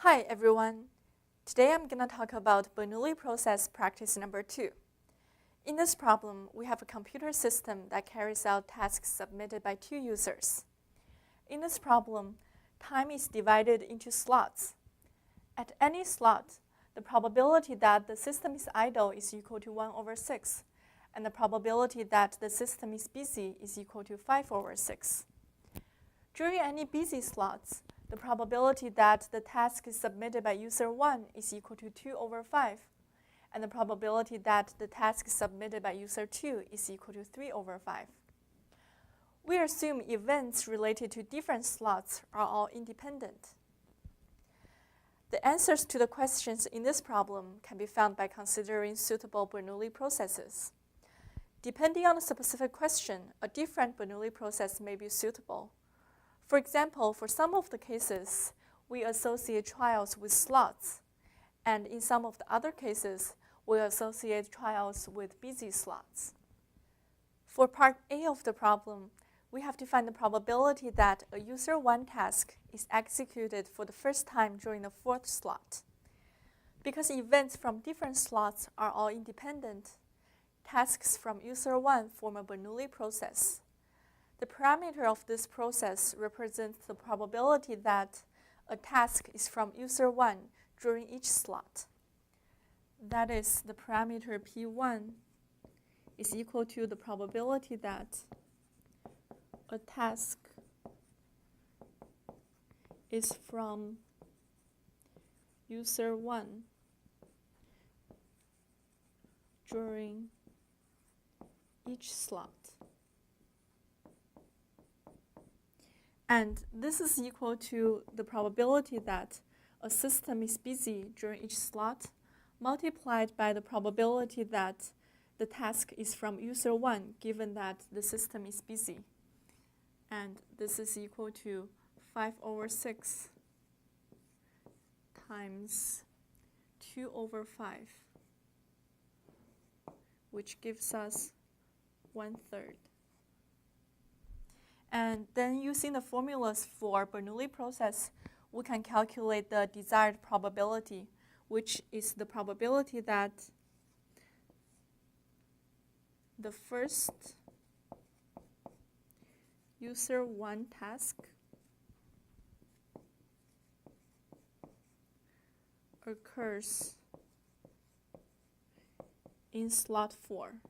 Hi everyone. Today I'm going to talk about Bernoulli process practice number 2. In this problem, we have a computer system that carries out tasks submitted by 2 users. In this problem, time is divided into slots. At any slot, the probability that the system is idle is equal to 1/6, and the probability that the system is busy is equal to 5/6. During any busy slots, the probability that the task is submitted by user 1 is equal to 2/5, and the probability that the task is submitted by user 2 is equal to 3/5. We assume events related to different slots are all independent. The answers to the questions in this problem can be found by considering suitable Bernoulli processes. Depending on the specific question, a different Bernoulli process may be suitable. For example, for some of the cases, we associate trials with slots, and in some of the other cases, we associate trials with busy slots. For part A of the problem, we have to find the probability that a user 1 task is executed for the first time during the 4th slot. Because events from different slots are all independent, tasks from user 1 form a Bernoulli process. The parameter of this process represents the probability that a task is from user 1 during each slot. That is, the parameter P1 is equal to the probability that a task is from user 1 during each slot. And this is equal to the probability that a system is busy during each slot multiplied by the probability that the task is from user 1 given that the system is busy. And this is equal to 5/6 times 2/5, which gives us 1/3. And then using the formulas for Bernoulli process, we can calculate the desired probability, which is the probability that the first user 1 task occurs in slot 4.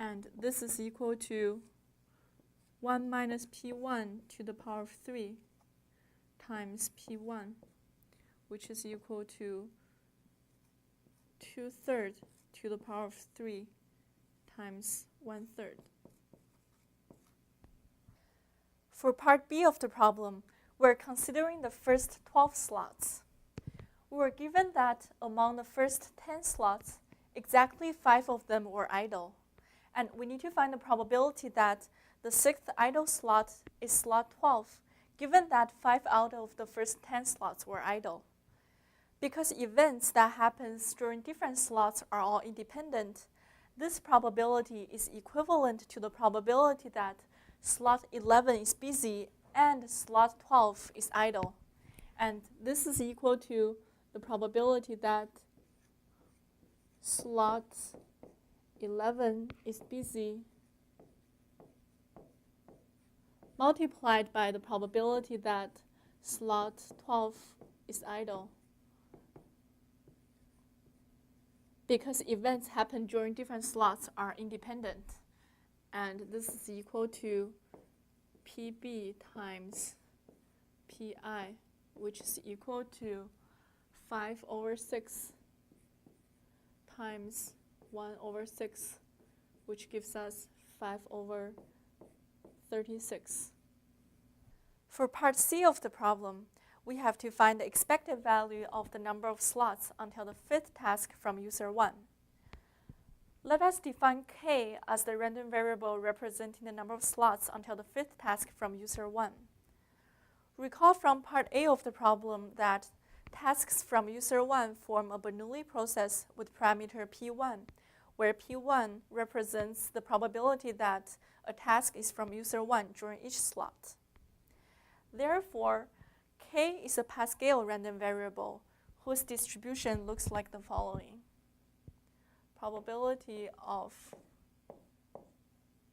And this is equal to 1 minus P1 to the power of 3 times P1, which is equal to 2/3 to the power of 3 times 1/3. For part B of the problem, we're considering the first 12 slots. We were given that among the first 10 slots, exactly 5 of them were idle. And we need to find the probability that the 6th idle slot is slot 12, given that 5 out of the first 10 slots were idle. Because events that happen during different slots are all independent, this probability is equivalent to the probability that slot 11 is busy and slot 12 is idle. And this is equal to the probability that slot 11 is busy multiplied by the probability that slot 12 is idle. Because events happen during different slots are independent. And this is equal to PB times PI, which is equal to 5/6 times 1/6, which gives us 5/36. For part C of the problem, we have to find the expected value of the number of slots until the 5th task from user 1. Let us define K as the random variable representing the number of slots until the 5th task from user 1. Recall from part A of the problem that tasks from user 1 form a Bernoulli process with parameter P1, where P1 represents the probability that a task is from user 1 during each slot. Therefore, K is a Pascal random variable whose distribution looks like the following. Probability of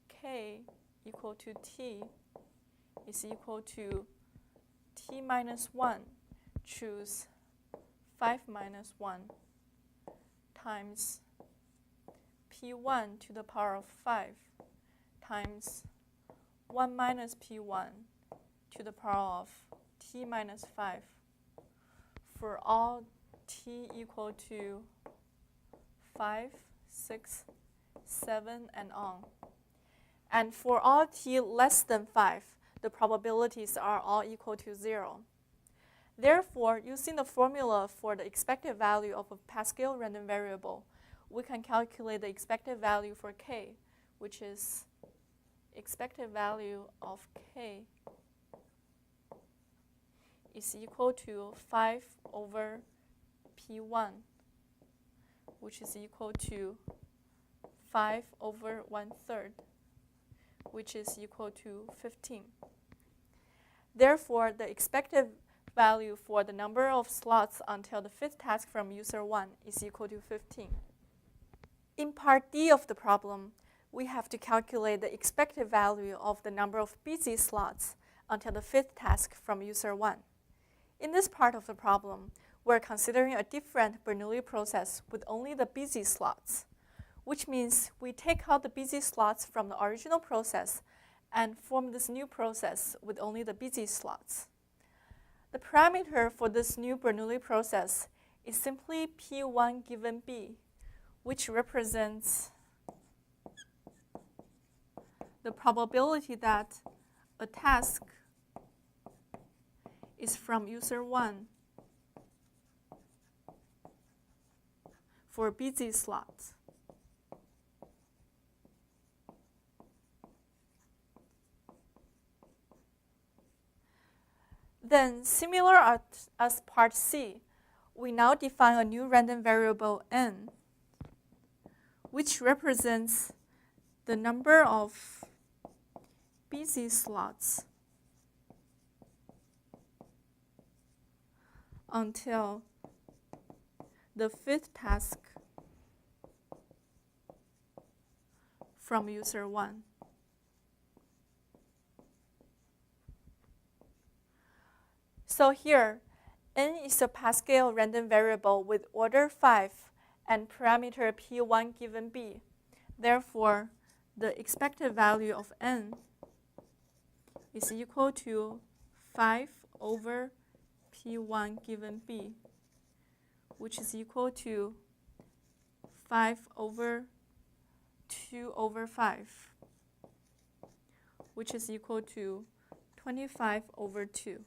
K equal to T is equal to T minus 1, choose 5 minus 1 times P1 to the power of 5 times 1 minus P1 to the power of T minus 5 for all T equal to 5, 6, 7, and on. And for all T less than 5, the probabilities are all equal to 0. Therefore, using the formula for the expected value of a Pascal random variable, we can calculate the expected value for K, which is expected value of K is equal to 5 over P1, which is equal to 5 over 1/3, which is equal to 15. Therefore, the expected value for the number of slots until the fifth task from user 1 is equal to 15. In part D of the problem, we have to calculate the expected value of the number of busy slots until the fifth task from user 1. In this part of the problem, we're considering a different Bernoulli process with only the busy slots, which means we take out the busy slots from the original process and form this new process with only the busy slots. The parameter for this new Bernoulli process is simply P1 given B, which represents the probability that a task is from user 1 for busy slots. Then, similar as part C, we now define a new random variable n, which represents the number of busy slots until the fifth task from user 1. So here, n is a Pascal random variable with order 5 and parameter P1 given B. Therefore, the expected value of n is equal to 5 over P1 given B, which is equal to 5 over 2 over 5, which is equal to 25 over 2.